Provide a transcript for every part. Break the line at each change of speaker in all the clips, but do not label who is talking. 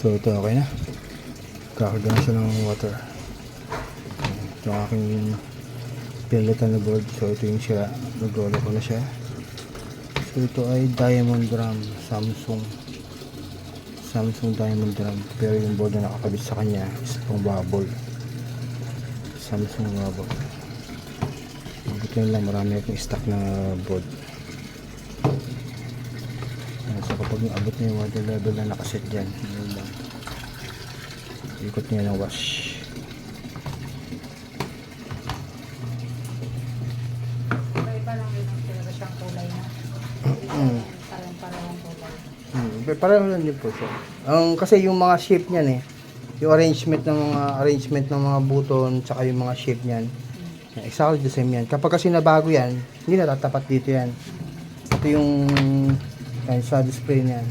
So ito okay na, kakarga na siya ng water. Ito ang aking pinalitan na board. So ito yung sira, naglolo ko na siya. So ito ay diamond drum, Samsung diamond drum, pero yung board na nakakabit sa kanya is pang bubble, Samsung bubble. Buti lang marami akong stock na board. So kapag naabot na yung water level na nakaset dyan, yun lang, ikot niya ng wash.
Iba lang yun ang talaga siyang kulay na. Parang kulay.
Pareho lang din po siya. Kasi yung mga shape niyan yung arrangement ng mga buton tsaka yung mga shape niyan, exactly the same yan. Kapag kasi nabago yan, hindi na tatapat dito yan. Ito yung sa display niyan.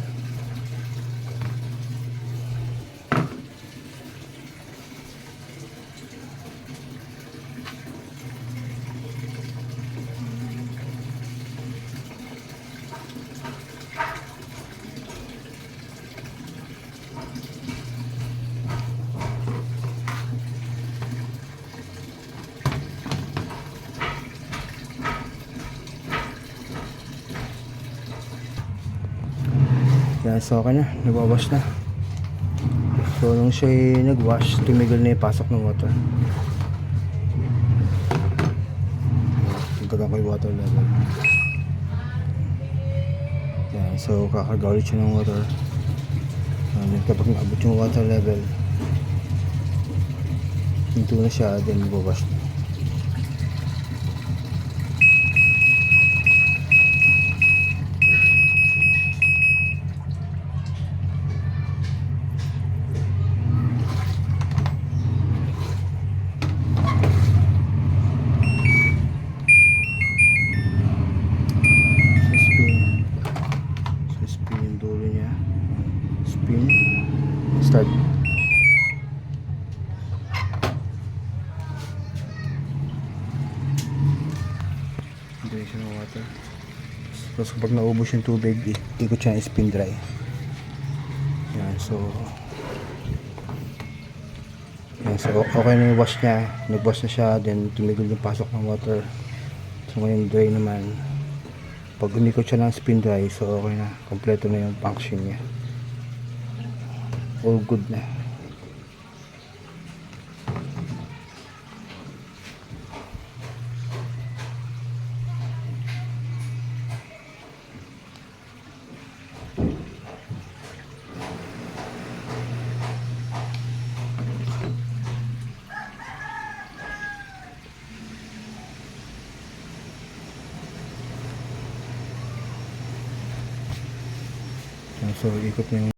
Yan, so okay na, nagwawash na. So nung siya nagwash, tumigil na yung pasok ng water. Tugtagan ko yung water level. Yan, so kakarga ulit siya ng water. Kapag naabot yung water level, hinto na siya, then magwawash na. Spin yung dulo niya. Spin. Start. Hindi siya ng water. Tapos kapag naubos yung tubig, ikot siya ng spin dry. Yan, so okay na yung wash niya. Nag-wash na siya, then tumigil yung pasok ng water. So ngayon dry naman. Pag unikot siya ng spin dry, so okay na, kompleto na yung function niya, all good na. So ikot na yung